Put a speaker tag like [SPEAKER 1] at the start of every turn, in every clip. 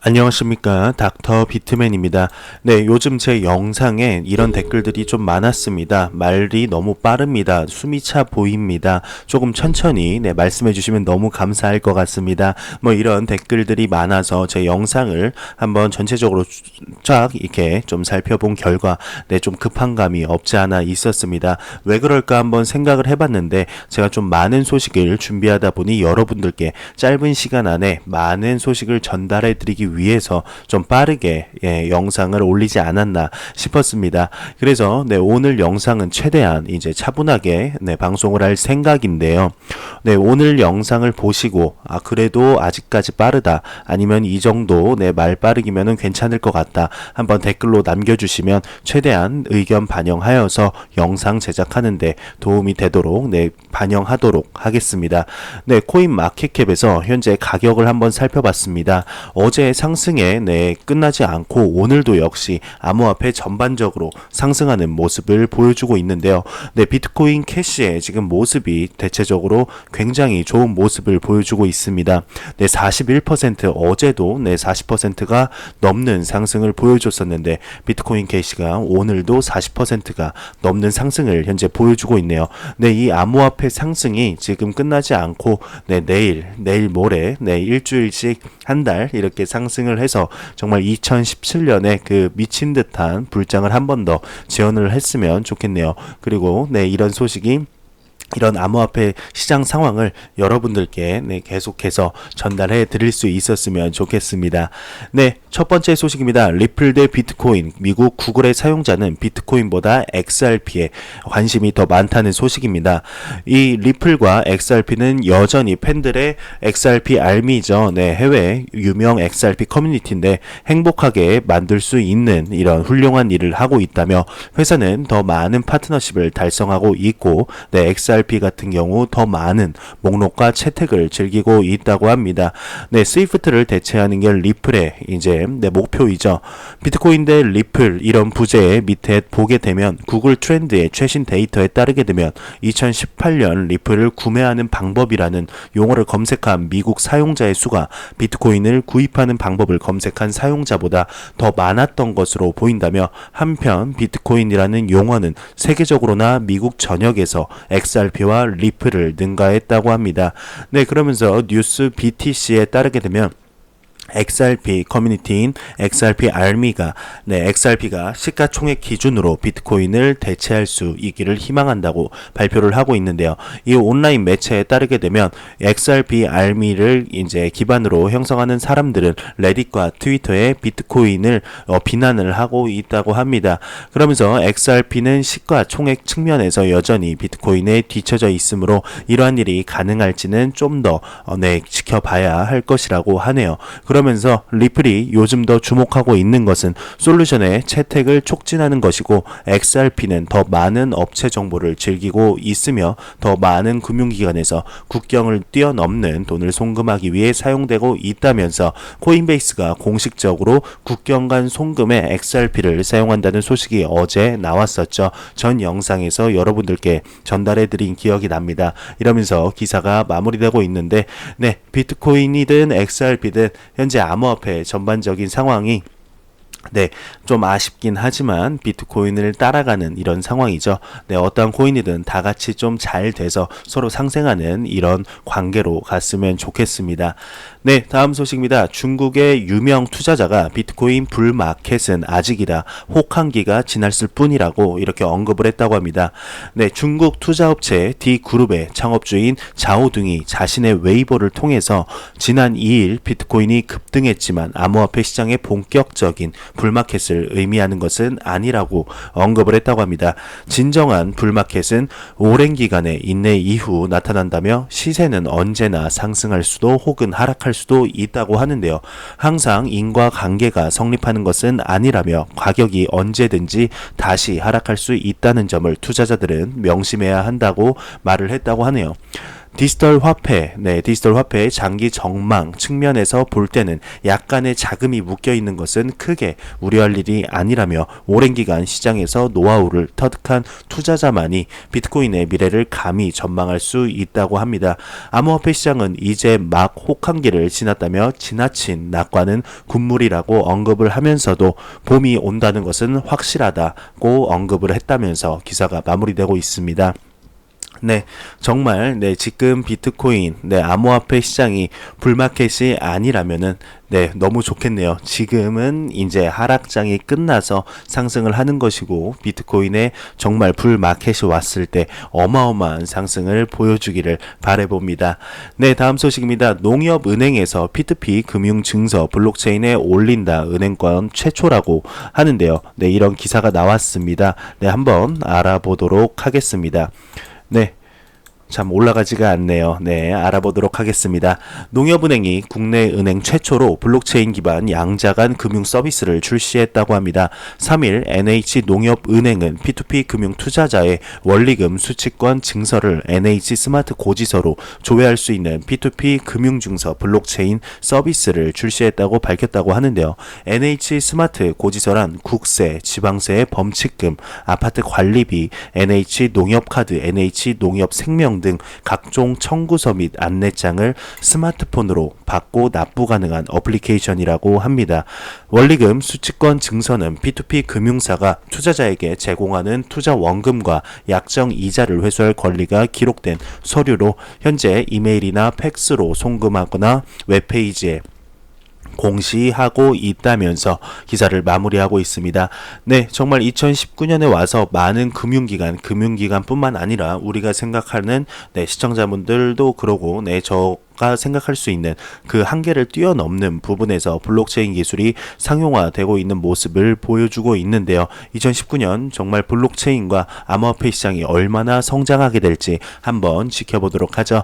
[SPEAKER 1] 안녕하십니까, 닥터 비트맨입니다. 네, 요즘 제 영상에 이런 댓글들이 좀 많았습니다. 말이 너무 빠릅니다. 숨이 차 보입니다. 조금 천천히 말씀해 주시면 너무 감사할 것 같습니다. 뭐 이런 댓글들이 많아서 제 영상을 한번 전체적으로 쫙 이렇게 좀 살펴본 결과 좀 급한 감이 없지 않아 있었습니다. 왜 그럴까 한번 생각을 해봤는데, 제가 좀 많은 소식을 준비하다 보니 여러분들께 짧은 시간 안에 많은 소식을 전달해 드리기 위해서 좀 빠르게 영상을 올리지 않았나 싶었습니다. 그래서 오늘 영상은 최대한 이제 차분하게 방송을 할 생각인데요. 오늘 영상을 보시고 그래도 아직까지 빠르다, 아니면 이 정도 말 빠르기면은 괜찮을 것 같다, 한번 댓글로 남겨주시면 최대한 의견 반영하여서 영상 제작하는데 도움이 되도록 반영하도록 하겠습니다. 코인 마켓캡에서 현재 가격을 한번 살펴봤습니다. 어제 상승에 끝나지 않고 오늘도 역시 암호화폐 전반적으로 상승하는 모습을 보여주고 있는데요. 비트코인 캐시의 지금 모습이 대체적으로 굉장히 좋은 모습을 보여주고 있습니다. 41%, 어제도 40%가 넘는 상승을 보여줬었는데 비트코인 캐시가 오늘도 40%가 넘는 상승을 현재 보여주고 있네요. 이 암호화폐 상승이 지금 끝나지 않고 내일 모레 일주일씩 한 달 이렇게 상승을 해서 정말 2017년에 그 미친 듯한 불장을 한 번 더 재현을 했으면 좋겠네요. 그리고 이런 소식이, 이런 암호화폐 시장 상황을 여러분들께 계속해서 전달해 드릴 수 있었으면 좋겠습니다. 첫 번째 소식입니다. 리플 대 비트코인, 미국 구글의 사용자는 비트코인보다 XRP에 관심이 더 많다는 소식입니다. 이 리플과 XRP는 여전히 팬들의 XRP 알미죠. 해외 유명 XRP 커뮤니티인데 행복하게 만들 수 있는 이런 훌륭한 일을 하고 있다며, 회사는 더 많은 파트너십을 달성하고 있고 XRP 같은 경우 더 많은 목록과 채택을 즐기고 있다고 합니다. 스위프트를 대체하는 게 리플의 이제 목표이죠. 비트코인 대 리플, 이런 부제 밑에 보게 되면 구글 트렌드의 최신 데이터에 따르게 되면 2018년 리플을 구매하는 방법이라는 용어를 검색한 미국 사용자의 수가 비트코인을 구입하는 방법을 검색한 사용자보다 더 많았던 것으로 보인다며, 한편 비트코인이라는 용어는 세계적으로나 미국 전역에서 XRP와 리플을 능가했다고 합니다. 그러면서 뉴스 BTC에 따르게 되면 XRP 커뮤니티인 XRP 알미가 XRP가 시가총액 기준으로 비트코인을 대체할 수 있기를 희망한다고 발표를 하고 있는데요. 이 온라인 매체에 따르게 되면 XRP 알미를 이제 기반으로 형성하는 사람들은 레딧과 트위터에 비트코인을 비난을 하고 있다고 합니다. 그러면서 XRP는 시가총액 측면에서 여전히 비트코인에 뒤처져 있으므로 이러한 일이 가능할지는 좀 더 지켜봐야 할 것이라고 하네요. 그러면서 리플이 요즘 더 주목하고 있는 것은 솔루션의 채택을 촉진하는 것이고, XRP는 더 많은 업체 정보를 즐기고 있으며 더 많은 금융기관에서 국경을 뛰어넘는 돈을 송금하기 위해 사용되고 있다면서, 코인베이스가 공식적으로 국경 간 송금에 XRP를 사용한다는 소식이 어제 나왔었죠. 전 영상에서 여러분들께 전달해드린 기억이 납니다. 이러면서 기사가 마무리되고 있는데, 비트코인이든 XRP든 현재 암호화폐 전반적인 상황이 좀 아쉽긴 하지만 비트코인을 따라가는 이런 상황이죠. 어떠한 코인이든 다 같이 좀 잘 돼서 서로 상생하는 이런 관계로 갔으면 좋겠습니다. 다음 소식입니다. 중국의 유명 투자자가 비트코인 불마켓은 아직이라 혹한기가 지났을 뿐이라고 이렇게 언급을 했다고 합니다. 중국 투자업체 D그룹의 창업주인 자오둥이 자신의 웨이보를 통해서 지난 2일 비트코인이 급등했지만 암호화폐 시장의 본격적인 불마켓을 의미하는 것은 아니라고 언급을 했다고 합니다. 진정한 불마켓은 오랜 기간의 인내 이후 나타난다며, 시세는 언제나 상승할 수도 혹은 하락할 수도 있다고 하는데요. 항상 인과관계가 성립하는 것은 아니라며 가격이 언제든지 다시 하락할 수 있다는 점을 투자자들은 명심해야 한다고 말을 했다고 하네요. 디지털 화폐, 디지털 화폐의 장기 전망 측면에서 볼 때는 약간의 자금이 묶여 있는 것은 크게 우려할 일이 아니라며 오랜 기간 시장에서 노하우를 터득한 투자자만이 비트코인의 미래를 감히 전망할 수 있다고 합니다. 암호화폐 시장은 이제 막 혹한기를 지났다며 지나친 낙관은 군물이라고 언급을 하면서도 봄이 온다는 것은 확실하다고 언급을 했다면서 기사가 마무리되고 있습니다. 정말 지금 비트코인, 암호화폐 시장이 불마켓이 아니라면은 너무 좋겠네요. 지금은 이제 하락장이 끝나서 상승을 하는 것이고 비트코인에 정말 불마켓이 왔을 때 어마어마한 상승을 보여주기를 바라봅니다. 다음 소식입니다. 농협은행에서 P2P 금융증서 블록체인에 올린다. 은행권 최초라고 하는데요. 이런 기사가 나왔습니다. 한번 알아보도록 하겠습니다. 참 올라가지가 않네요. 알아보도록 하겠습니다. 농협은행이 국내 은행 최초로 블록체인 기반 양자간 금융 서비스를 출시했다고 합니다. 3일 NH농협은행은 P2P 금융 투자자의 원리금 수취권 증서를 NH 스마트 고지서로 조회할 수 있는 P2P 금융증서 블록체인 서비스를 출시했다고 밝혔다고 하는데요. NH 스마트 고지서란 국세, 지방세의 범칙금, 아파트 관리비, NH 농협카드, NH 농협 생명 등 각종 청구서 및 안내장을 스마트폰으로 받고 납부 가능한 어플리케이션이라고 합니다. 원리금 수취권 증서는 P2P 금융사가 투자자에게 제공하는 투자 원금과 약정 이자를 회수할 권리가 기록된 서류로 현재 이메일이나 팩스로 송금하거나 웹페이지에 공시하고 있다면서 기사를 마무리하고 있습니다. 정말 2019년에 와서 많은 금융기관뿐만 아니라 우리가 생각하는 시청자분들도 그러고 저가 생각할 수 있는 그 한계를 뛰어넘는 부분에서 블록체인 기술이 상용화되고 있는 모습을 보여주고 있는데요. 2019년 정말 블록체인과 암호화폐 시장이 얼마나 성장하게 될지 한번 지켜보도록 하죠.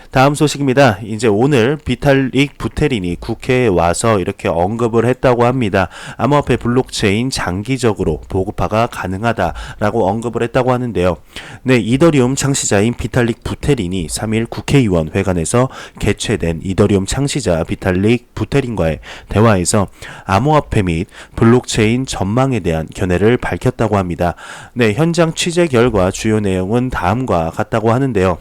[SPEAKER 1] 다음 소식입니다. 이제 오늘 비탈릭 부테린이 국회에 와서 이렇게 언급을 했다고 합니다. 암호화폐 블록체인 장기적으로 보급화가 가능하다라고 언급을 했다고 하는데요. 이더리움 창시자인 비탈릭 부테린이 3일 국회의원 회관에서 개최된 이더리움 창시자 비탈릭 부테린과의 대화에서 암호화폐 및 블록체인 전망에 대한 견해를 밝혔다고 합니다. 현장 취재 결과 주요 내용은 다음과 같다고 하는데요.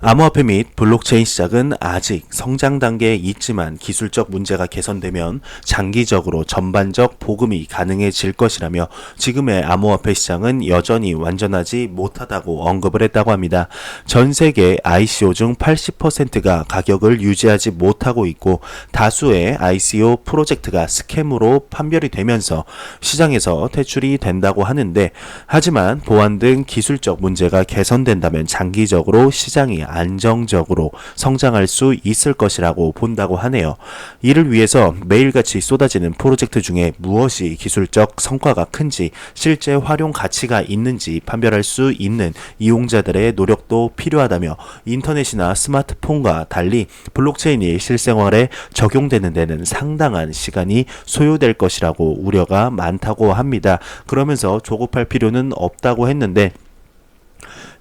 [SPEAKER 1] 암호화폐 및 블록체인 시장은 아직 성장 단계에 있지만 기술적 문제가 개선되면 장기적으로 전반적 보급이 가능해질 것이라며 지금의 암호화폐 시장은 여전히 완전하지 못하다고 언급을 했다고 합니다. 전 세계 ICO 중 80%가 가격을 유지하지 못하고 있고 다수의 ICO 프로젝트가 스캠으로 판별이 되면서 시장에서 퇴출이 된다고 하는데 하지만 보안 등 기술적 문제가 개선된다면 장기적으로 시장이 안정적으로 성장할 수 있을 것이라고 본다고 하네요. 이를 위해서 매일같이 쏟아지는 프로젝트 중에 무엇이 기술적 성과가 큰지 실제 활용 가치가 있는지 판별할 수 있는 이용자들의 노력도 필요하다며 인터넷이나 스마트폰과 달리 블록체인이 실생활에 적용되는 데는 상당한 시간이 소요될 것이라고 우려가 많다고 합니다. 그러면서 조급할 필요는 없다고 했는데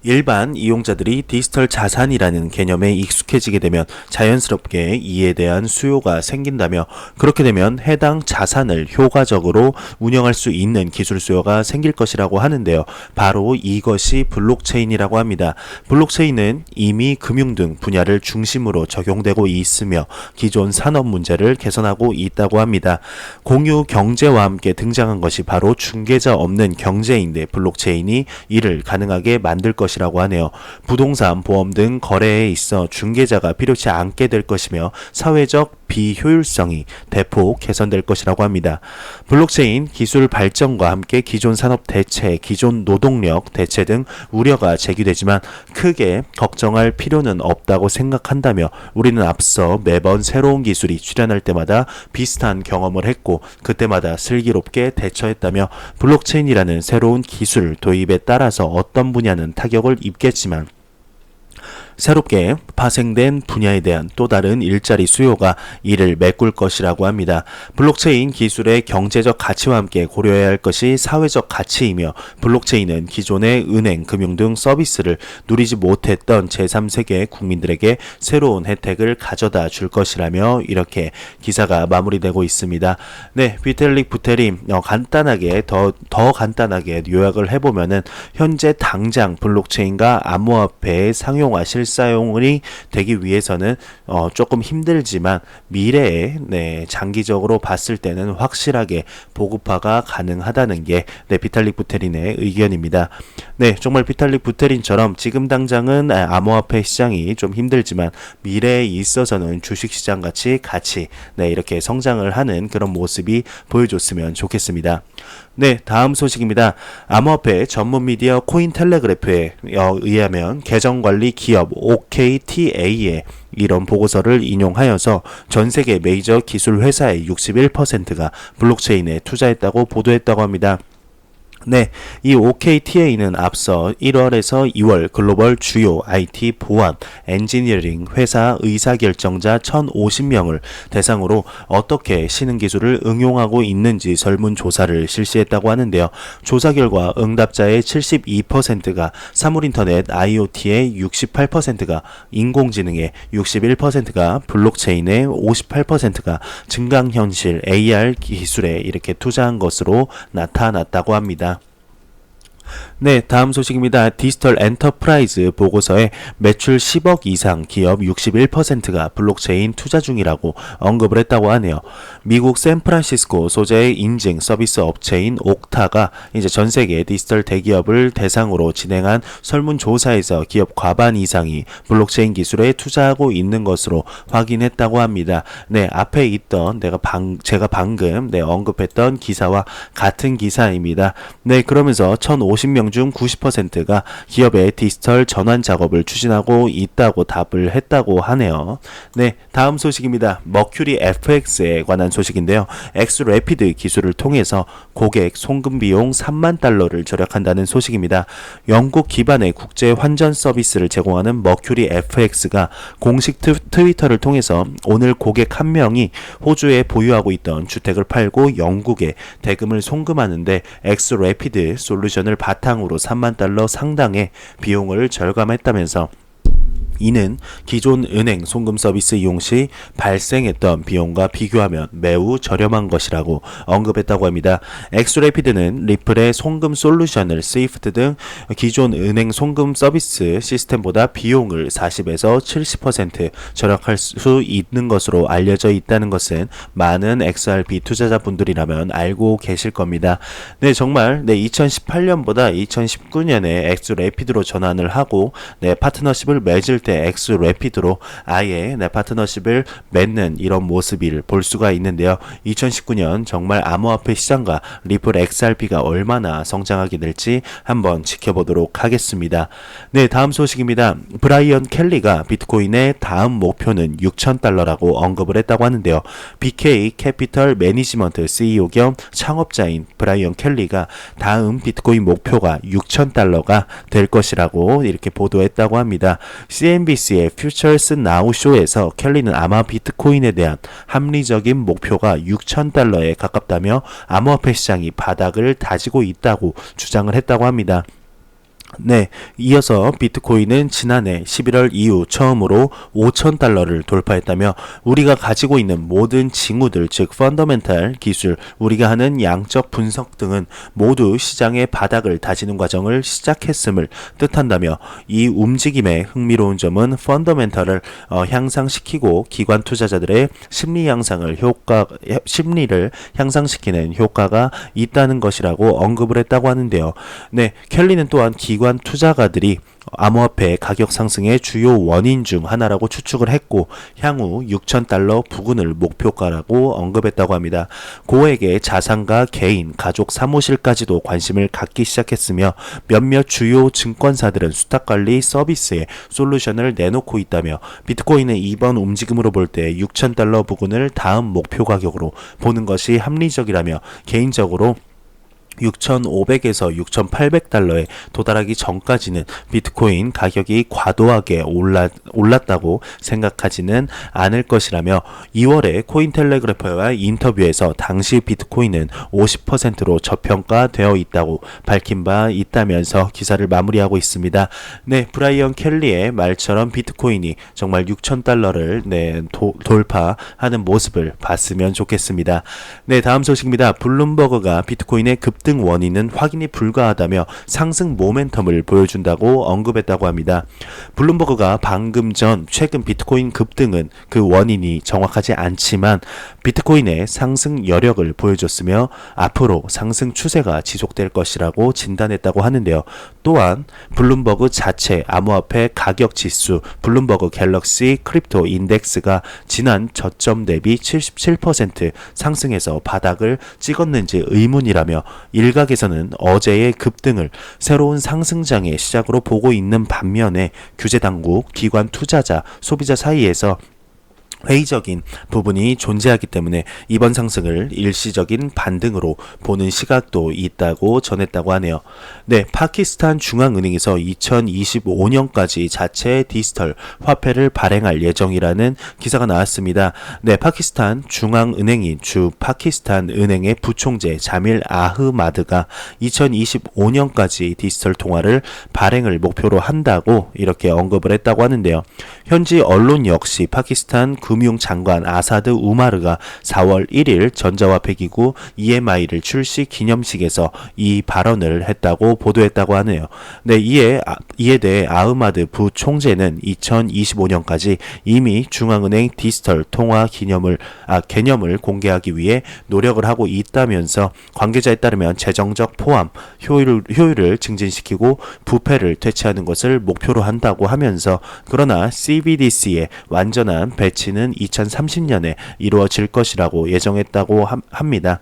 [SPEAKER 1] 일반 이용자들이 디지털 자산이라는 개념에 익숙해지게 되면 자연스럽게 이에 대한 수요가 생긴다며 그렇게 되면 해당 자산을 효과적으로 운영할 수 있는 기술 수요가 생길 것이라고 하는데요. 바로 이것이 블록체인이라고 합니다. 블록체인은 이미 금융 등 분야를 중심으로 적용되고 있으며 기존 산업 문제를 개선하고 있다고 합니다. 공유 경제와 함께 등장한 것이 바로 중개자 없는 경제인데 블록체인이 이를 가능하게 만들 것이라고 하네요. 부동산, 보험 등 거래에 있어 중개자가 필요치 않게 될 것이며 사회적 비효율성이 대폭 개선될 것이라고 합니다. 블록체인 기술 발전과 함께 기존 산업 대체, 기존 노동력 대체 등 우려가 제기되지만 크게 걱정할 필요는 없다고 생각한다며 우리는 앞서 매번 새로운 기술이 출현할 때마다 비슷한 경험을 했고 그때마다 슬기롭게 대처했다며 블록체인이라는 새로운 기술 도입에 따라서 어떤 분야는 타격을 입겠지만 새롭게 파생된 분야에 대한 또 다른 일자리 수요가 이를 메꿀 것이라고 합니다. 블록체인 기술의 경제적 가치와 함께 고려해야 할 것이 사회적 가치이며 블록체인은 기존의 은행, 금융 등 서비스를 누리지 못했던 제3세계 국민들에게 새로운 혜택을 가져다 줄 것이라며 이렇게 기사가 마무리되고 있습니다. 네, 비텔릭 부테림 간단하게 더 간단하게 요약을 해보면은 현재 당장 블록체인과 암호화폐의 상용화 실사용이 되기 위해서는 조금 힘들지만 미래에 장기적으로 봤을 때는 확실하게 보급화가 가능하다는 게 비탈릭 부테린의 의견입니다. 네, 정말 비탈릭 부테린처럼 지금 당장은 암호화폐 시장이 좀 힘들지만 미래에 있어서는 주식시장 같이 이렇게 성장을 하는 그런 모습이 보여줬으면 좋겠습니다. 네, 다음 소식입니다. 암호화폐 전문 미디어 코인텔레그래프에 의하면 계정관리 기업 OKTA의 이런 보고서를 인용하여서 전 세계 메이저 기술 회사의 61%가 블록체인에 투자했다고 보도했다고 합니다. 네, 이 OKTA는 앞서 1월에서 2월 글로벌 주요 IT 보안, 엔지니어링 회사 의사결정자 1,050명을 대상으로 어떻게 신흥기술을 응용하고 있는지 설문조사를 실시했다고 하는데요. 조사 결과 응답자의 72%가 사물인터넷 IoT의 68%가 인공지능의 61%가 블록체인의 58%가 증강현실 AR 기술에 이렇게 투자한 것으로 나타났다고 합니다. 네, 다음 소식입니다. 디지털 엔터프라이즈 보고서에 매출 10억 이상 기업 61%가 블록체인 투자 중이라고 언급을 했다고 하네요. 미국 샌프란시스코 소재의 인증 서비스 업체인 옥타가 이제 전 세계 디지털 대기업을 대상으로 진행한 설문조사에서 기업 과반 이상이 블록체인 기술에 투자하고 있는 것으로 확인했다고 합니다. 네, 앞에 있던 제가 방금 언급했던 기사와 같은 기사입니다. 네, 그러면서 1,050명 중 90%가 기업의 디지털 전환 작업을 추진하고 있다고 답을 했다고 하네요. 네, 다음 소식입니다. 머큐리 FX에 관한 소식인데요. 엑스래피드 기술을 통해서 고객 송금 비용 3만 달러를 절약한다는 소식입니다. 영국 기반의 국제 환전 서비스를 제공하는 머큐리 FX가 공식 트위터를 통해서 오늘 고객 한 명이 호주에 보유하고 있던 주택을 팔고 영국에 대금을 송금하는데 엑스래피드 솔루션을 바탕으로 3만 달러 상당의 비용을 절감했다면서 이는 기존 은행 송금 서비스 이용 시 발생했던 비용과 비교하면 매우 저렴한 것이라고 언급했다고 합니다. 엑스래피드는 리플의 송금 솔루션을 스위프트 등 기존 은행 송금 서비스 시스템보다 비용을 40에서 70% 절약할 수 있는 것으로 알려져 있다는 것은 많은 XRP 투자자분들이라면 알고 계실 겁니다. 네, 정말 2018년보다 2019년에 엑스래피드로 전환을 하고 파트너십을 맺을 때 엑스래피드로 아예 파트너십을 맺는 이런 모습을 볼 수가 있는데요. 2019년 정말 암호화폐 시장과 리플 XRP가 얼마나 성장하게 될지 한번 지켜보도록 하겠습니다. 네, 다음 소식입니다. 브라이언 켈리가 비트코인의 다음 목표는 6,000달러라고 언급을 했다고 하는데요. BK 캐피털 매니지먼트 CEO 겸 창업자인 브라이언 켈리가 다음 비트코인 목표가 6,000달러가 될 것이라고 이렇게 보도했다고 합니다. CNBC의 Futures Now 쇼에서 켈리는 아마 비트코인에 대한 합리적인 목표가 6,000달러에 가깝다며 암호화폐 시장이 바닥을 다지고 있다고 주장을 했다고 합니다. 네, 이어서 비트코인은 지난해 11월 이후 처음으로 5,000달러를 돌파했다며 우리가 가지고 있는 모든 징후들, 즉 펀더멘탈 기술, 우리가 하는 양적 분석 등은 모두 시장의 바닥을 다지는 과정을 시작했음을 뜻한다며 이 움직임의 흥미로운 점은 펀더멘탈을 향상시키고 기관 투자자들의 심리를 향상시키는 효과가 있다는 것이라고 언급을 했다고 하는데요. 네, 켈리는 또한 기관 투자가들이 암호화폐 가격 상승의 주요 원인 중 하나라고 추측을 했고 향후 6,000달러 부근을 목표가라고 언급했다고 합니다. 고액의 자산가 개인, 가족 사무실까지도 관심을 갖기 시작했으며 몇몇 주요 증권사들은 수탁관리 서비스에 솔루션을 내놓고 있다며 비트코인의 이번 움직임으로 볼 때 6,000달러 부근을 다음 목표 가격으로 보는 것이 합리적이라며 개인적으로 6,500에서 6,800달러에 도달하기 전까지는 비트코인 가격이 과도하게 올랐다고 생각하지는 않을 것이라며 2월에 코인텔레그래프와의 인터뷰에서 당시 비트코인은 50%로 저평가되어 있다고 밝힌 바 있다면서 기사를 마무리하고 있습니다. 네, 브라이언 켈리의 말처럼 비트코인이 정말 6,000달러를 돌파하는 모습을 봤으면 좋겠습니다. 네, 다음 소식입니다. 블룸버그가 비트코인의 급등 원인은 확인이 불가하다며 상승 모멘텀을 보여준다고 언급했다고 합니다. 블룸버그가 방금 전 최근 비트코인 급등은 그 원인이 정확하지 않지만 비트코인의 상승 여력을 보여줬으며 앞으로 상승 추세가 지속될 것이라고 진단했다고 하는데요. 또한 블룸버그 자체 암호화폐 가격 지수 블룸버그 갤럭시 크립토 인덱스가 지난 저점 대비 77% 상승해서 바닥을 찍었는지 의문이라며 일각에서는 어제의 급등을 새로운 상승장의 시작으로 보고 있는 반면에 규제 당국, 기관 투자자, 소비자 사이에서 회의적인 부분이 존재하기 때문에 이번 상승을 일시적인 반등으로 보는 시각도 있다고 전했다고 하네요. 네, 파키스탄 중앙은행에서 2025년까지 자체 디지털 화폐를 발행할 예정이라는 기사가 나왔습니다. 네, 파키스탄 중앙은행인 주 파키스탄 은행의 부총재 자밀 아흐마드가 2025년까지 디지털 통화를 발행을 목표로 한다고 이렇게 언급을 했다고 하는데요. 현지 언론 역시 파키스탄 금융장관 아사드 우마르가 4월 1일 전자화폐 기구 EMI를 출시 기념식에서 이 발언을 했다고 보도했다고 하네요. 네, 이에 대해 아흐마드 부총재는 2025년까지 이미 중앙은행 디지털 통화 개념을 공개하기 위해 노력을 하고 있다면서 관계자에 따르면 재정적 포함 효율을 증진시키고 부패를 퇴치하는 것을 목표로 한다고 하면서 그러나 CBDC의 완전한 배치는 2030년에 이루어질 것이라고 예정했다고 합니다.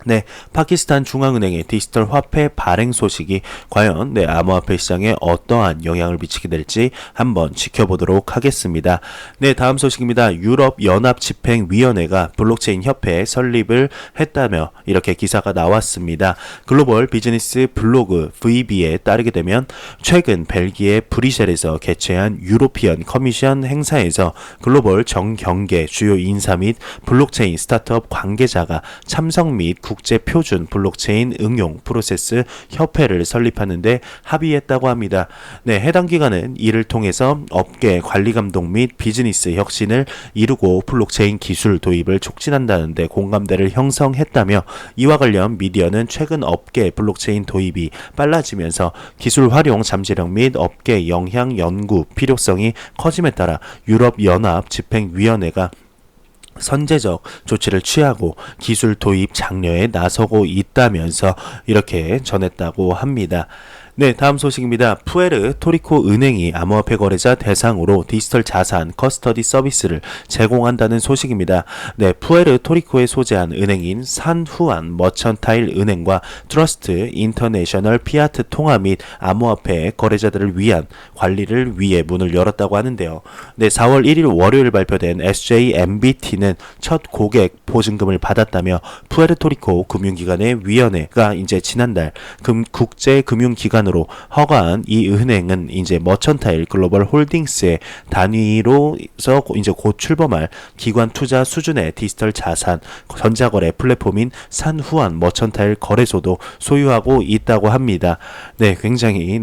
[SPEAKER 1] 네, 파키스탄 중앙은행의 디지털 화폐 발행 소식이 과연 암호화폐 시장에 어떠한 영향을 미치게 될지 한번 지켜보도록 하겠습니다. 네, 다음 소식입니다. 유럽 연합 집행위원회가 블록체인 협회 설립을 했다며 이렇게 기사가 나왔습니다. 글로벌 비즈니스 블로그 VB에 따르게 되면 최근 벨기에 브뤼셀에서 개최한 유로피언 커미션 행사에서 글로벌 정경계 주요 인사 및 블록체인 스타트업 관계자가 참석 및 국제 표준 블록체인 응용 프로세스 협회를 설립하는데 합의했다고 합니다. 네, 해당 기관은 이를 통해서 업계 관리 감독 및 비즈니스 혁신을 이루고 블록체인 기술 도입을 촉진한다는데 공감대를 형성했다며 이와 관련 미디어는 최근 업계 블록체인 도입이 빨라지면서 기술 활용 잠재력 및 업계 영향 연구 필요성이 커짐에 따라 유럽 연합 집행위원회가 선제적 조치를 취하고 기술 도입 장려에 나서고 있다면서 이렇게 전했다고 합니다. 네, 다음 소식입니다. 푸에르토리코 은행이 암호화폐 거래자 대상으로 디지털 자산 커스터디 서비스를 제공한다는 소식입니다. 네, 푸에르토리코에 소재한 은행인 산후안 머천타일 은행과 트러스트 인터내셔널 피아트 통화 및 암호화폐 거래자들을 위한 관리를 위해 문을 열었다고 하는데요. 네, 4월 1일 월요일 발표된 SJMBT는 첫 고객 보증금을 받았다며 푸에르토리코 금융기관의 위원회가 이제 지난달 국제 금융기관 으로 허가한 이 은행은 이제 머천타일 글로벌 홀딩스의 단위로서 이제 곧 출범할 기관 투자 수준의 디지털 자산 전자거래 플랫폼인 산후안 머천타일 거래소도 소유하고 있다고 합니다. 네, 굉장히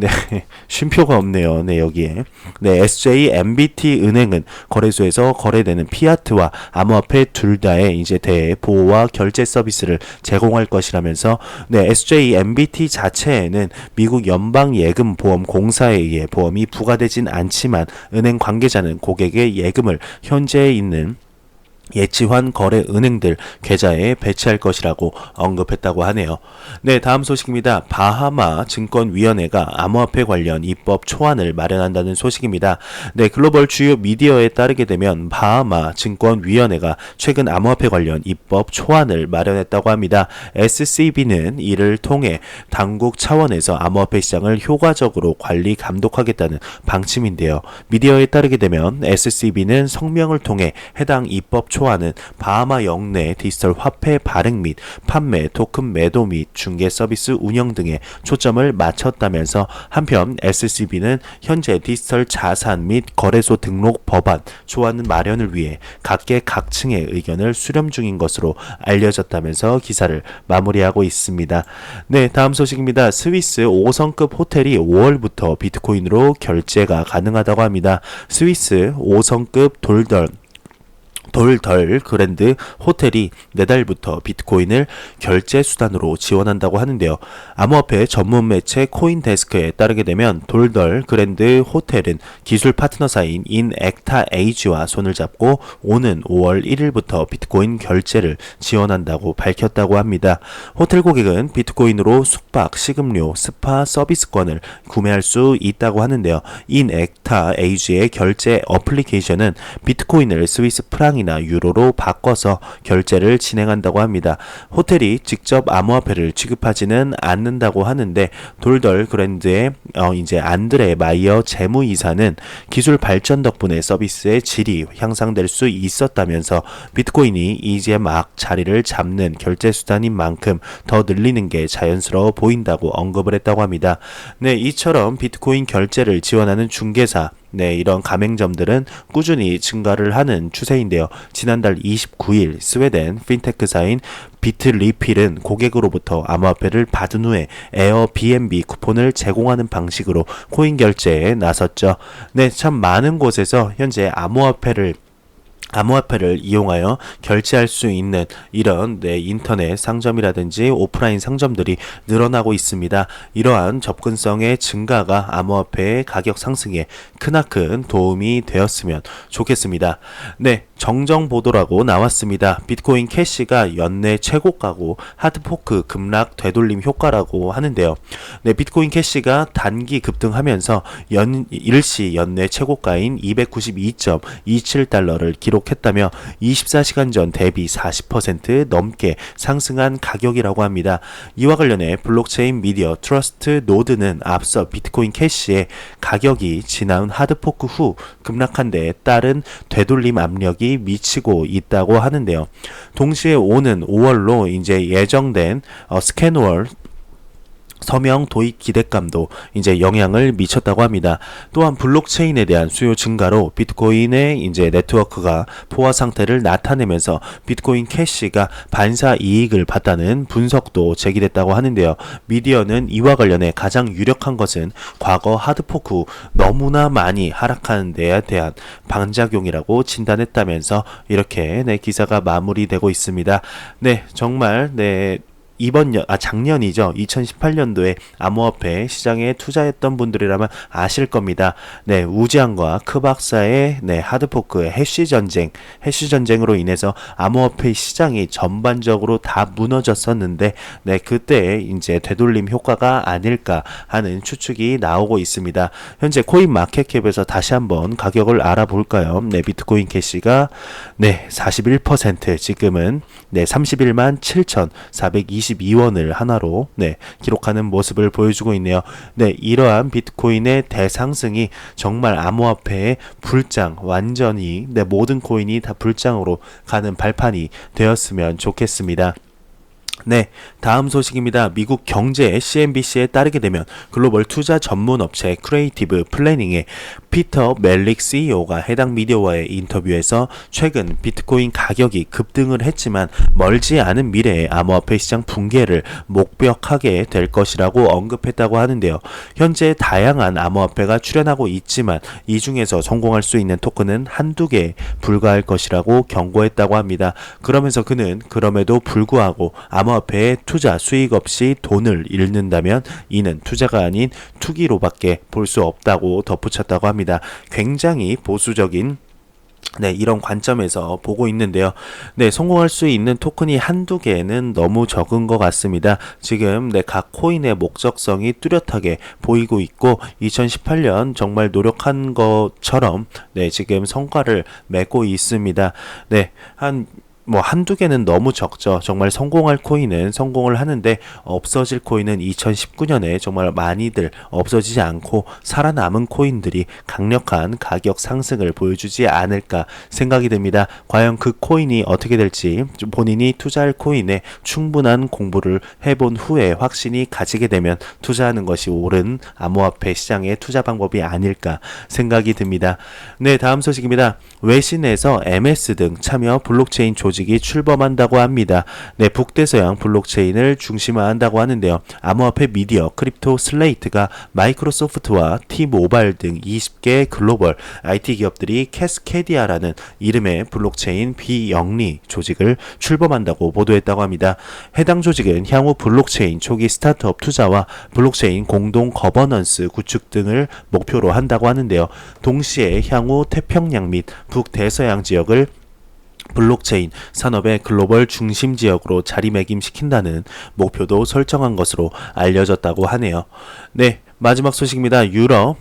[SPEAKER 1] 쉼표가 없네요. 네, 여기에. 네, SJMBT 은행은 거래소에서 거래되는 피아트와 암호화폐 둘 다의 이제 대해 보호와 결제 서비스를 제공할 것이라면서 네, SJMBT 자체에는 미국 연방예금보험공사에 의해 보험이 부과되진 않지만 은행 관계자는 고객의 예금을 현재에 있는 예치환 거래 은행들 계좌에 배치할 것이라고 언급했다고 하네요. 네, 다음 소식입니다. 바하마 증권위원회가 암호화폐 관련 입법 초안을 마련한다는 소식입니다. 네, 글로벌 주요 미디어에 따르게 되면 바하마 증권위원회가 최근 암호화폐 관련 입법 초안을 마련했다고 합니다. SCB는 이를 통해 당국 차원에서 암호화폐 시장을 효과적으로 관리 감독하겠다는 방침인데요. 미디어에 따르게 되면 SCB는 성명을 통해 해당 입법 기초하는 바하마 영내 디지털 화폐 발행 및 판매, 토큰 매도 및 중개 서비스 운영 등에 초점을 맞췄다면서 한편 SCB는 현재 디지털 자산 및 거래소 등록 법안 조안 마련을 위해 각계각층의 의견을 수렴 중인 것으로 알려졌다면서 기사를 마무리하고 있습니다. 네, 다음 소식입니다. 스위스 5성급 호텔이 5월부터 비트코인으로 결제가 가능하다고 합니다. 스위스 5성급 돌덜 그랜드 호텔이 내달부터 비트코인을 결제 수단으로 지원한다고 하는데요. 암호화폐 전문 매체 코인데스크에 따르게 되면 돌덜 그랜드 호텔은 기술 파트너사인 인액타 에이지와 손을 잡고 오는 5월 1일부터 비트코인 결제를 지원한다고 밝혔다고 합니다. 호텔 고객은 비트코인으로 숙박, 식음료, 스파 서비스권을 구매할 수 있다고 하는데요. 인액타 에이지의 결제 어플리케이션은 비트코인을 스위스 프랑이나 유로로 바꿔서 결제를 진행한다고 합니다. 호텔이 직접 암호화폐를 취급하지는 않는다고 하는데 돌덜 그랜드의 이제 안드레 마이어 재무이사는 기술 발전 덕분에 서비스의 질이 향상될 수 있었다면서 비트코인이 이제 막 자리를 잡는 결제 수단인 만큼 더 늘리는 게 자연스러워 보인다고 언급을 했다고 합니다. 네, 이처럼 비트코인 결제를 지원하는 중개사 이런 가맹점들은 꾸준히 증가를 하는 추세인데요. 지난달 29일 스웨덴 핀테크사인 비트리필은 고객으로부터 암호화폐를 받은 후에 에어비앤비 쿠폰을 제공하는 방식으로 코인 결제에 나섰죠. 네, 참 많은 곳에서 현재 암호화폐를 이용하여 결제할 수 있는 이런 인터넷 상점이라든지 오프라인 상점들이 늘어나고 있습니다. 이러한 접근성의 증가가 암호화폐의 가격 상승에 크나큰 도움이 되었으면 좋겠습니다. 네, 정정 보도라고 나왔습니다. 비트코인 캐시가 연내 최고가고 하드포크 급락 되돌림 효과라고 하는데요. 네, 비트코인 캐시가 단기 급등하면서 일시 연내 최고가인 292.27달러를 기록했다며 24시간 전 대비 40% 넘게 상승한 가격이라고 합니다. 이와 관련해 블록체인 미디어 트러스트 노드는 앞서 비트코인 캐시의 가격이 지난 하드포크 후 급락한 데에 따른 되돌림 압력이 미치고 있다고 하는데요. 동시에 오는 5월로 이제 예정된 스캔월 서명 도입 기대감도 이제 영향을 미쳤다고 합니다. 또한 블록체인에 대한 수요 증가로 비트코인의 이제 네트워크가 포화 상태를 나타내면서 비트코인 캐시가 반사 이익을 봤다는 분석도 제기됐다고 하는데요. 미디어는 이와 관련해 가장 유력한 것은 과거 하드포크 후 너무나 많이 하락하는 데에 대한 반작용이라고 진단했다면서 이렇게 기사가 마무리되고 있습니다. 네, 정말 작년이죠. 2018년도에 암호화폐 시장에 투자했던 분들이라면 아실 겁니다. 네, 우지안과 크박사의 하드포크의 해시 전쟁으로 인해서 암호화폐 시장이 전반적으로 다 무너졌었는데, 그때 이제 되돌림 효과가 아닐까 하는 추측이 나오고 있습니다. 현재 코인 마켓캡에서 다시 한번 가격을 알아볼까요? 비트코인 캐시가 41% 지금은 31만 7,422원을 하나로 기록하는 모습을 보여주고 있네요. 이러한 비트코인의 대상승이 정말 암호화폐의 불장, 완전히 모든 코인이 다 불장으로 가는 발판이 되었으면 좋겠습니다. 네, 다음 소식입니다. 미국 경제 CNBC에 따르게 되면 글로벌 투자 전문 업체 크리에이티브 플래닝의 피터 멜릭 CEO가 해당 미디어와의 인터뷰에서 최근 비트코인 가격이 급등을 했지만 멀지 않은 미래에 암호화폐 시장 붕괴를 목벽하게 될 것이라고 언급했다고 하는데요. 현재 다양한 암호화폐가 출현하고 있지만 이 중에서 성공할 수 있는 토큰은 한두 개에 불과할 것이라고 경고했다고 합니다. 그러면서 그는 그럼에도 불구하고 암호화폐에 투자 수익 없이 돈을 잃는다면 이는 투자가 아닌 투기로밖에 볼 수 없다고 덧붙였다고 합니다. 굉장히 보수적인 이런 관점에서 보고 있는데요. 성공할 수 있는 토큰이 한두 개는 너무 적은 것 같습니다. 지금 각 코인의 목적성이 뚜렷하게 보이고 있고 2018년 정말 노력한 것처럼 지금 성과를 맺고 있습니다. 한 뭐 한두 개는 너무 적죠. 정말 성공할 코인은 성공을 하는데 없어질 코인은 2019년에 정말 많이들 없어지지 않고 살아남은 코인들이 강력한 가격 상승을 보여주지 않을까 생각이 듭니다. 과연 그 코인이 어떻게 될지 본인이 투자할 코인에 충분한 공부를 해본 후에 확신이 가지게 되면 투자하는 것이 옳은 암호화폐 시장의 투자 방법이 아닐까 생각이 듭니다. 네, 다음 소식입니다. 외신에서 MS 등 참여 블록체인 조직이 출범한다고 합니다. 네, 북대서양 블록체인을 중심화한다고 하는데요. 암호화폐 미디어 크립토 슬레이트가 마이크로소프트와 T모바일 등 20개 글로벌 IT 기업들이 캐스케디아라는 이름의 블록체인 비영리 조직을 출범한다고 보도했다고 합니다. 해당 조직은 향후 블록체인 초기 스타트업 투자와 블록체인 공동 거버넌스 구축 등을 목표로 한다고 하는데요. 동시에 향후 태평양 및 북대서양 지역을 블록체인 산업의 글로벌 중심 지역으로 자리매김시킨다는 목표도 설정한 것으로 알려졌다고 하네요. 네, 마지막 소식입니다. 유럽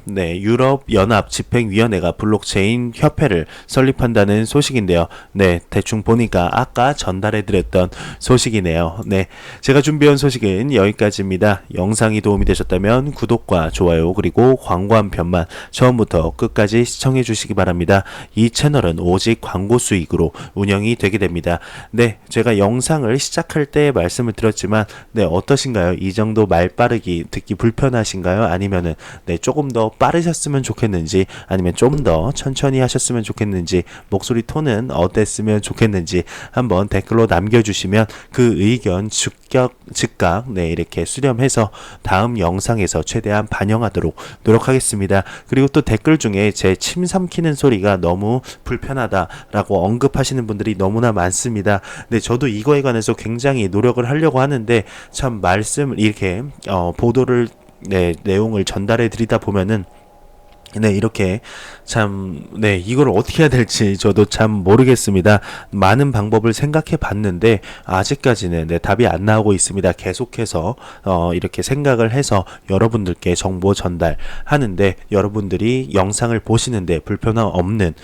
[SPEAKER 1] 연합 집행위원회가 블록체인 협회를 설립한다는 소식인데요. 네, 대충 보니까 아까 전달해드렸던 소식이네요. 네, 제가 준비한 소식은 여기까지입니다. 영상이 도움이 되셨다면 구독과 좋아요 그리고 광고 한 편만 처음부터 끝까지 시청해 주시기 바랍니다. 이 채널은 오직 광고 수익으로 운영이 되게 됩니다. 네, 제가 영상을 시작할 때 말씀을 드렸지만 네, 어떠신가요? 이 정도 말 빠르기 듣기 불편하신가요? 아니면은 네, 조금 더 빠르셨으면 좋겠는지 아니면 좀 더 천천히 하셨으면 좋겠는지 목소리 톤은 어땠으면 좋겠는지 한번 댓글로 남겨주시면 그 의견 즉각 네, 이렇게 수렴해서 다음 영상에서 최대한 반영하도록 노력하겠습니다. 그리고 또 댓글 중에 제 침 삼키는 소리가 너무 불편하다라고 언급하시는 분들이 너무나 많습니다. 네, 저도 이거에 관해서 굉장히 노력을 하려고 하는데 참 말씀을 이렇게 보도를 네, 내용을 전달해 드리다 보면은 네, 이렇게 참, 네, 이걸 어떻게 해야 될지 저도 참 모르겠습니다. 많은 방법을 생각해 봤는데, 아직까지는 네, 답이 안 나오고 있습니다. 계속해서, 이렇게 생각을 해서 여러분들께 정보 전달하는데, 여러분들이 영상을 보시는데 불편함 없는,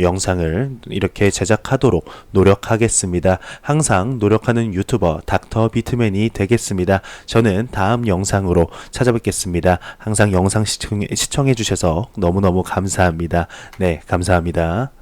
[SPEAKER 1] 영상을 이렇게 제작하도록 노력하겠습니다. 항상 노력하는 유튜버 닥터 비트맨이 되겠습니다. 저는 다음 영상으로 찾아뵙겠습니다. 항상 영상 시청해 주셔서 너무너무 감사합니다. 네, 감사합니다.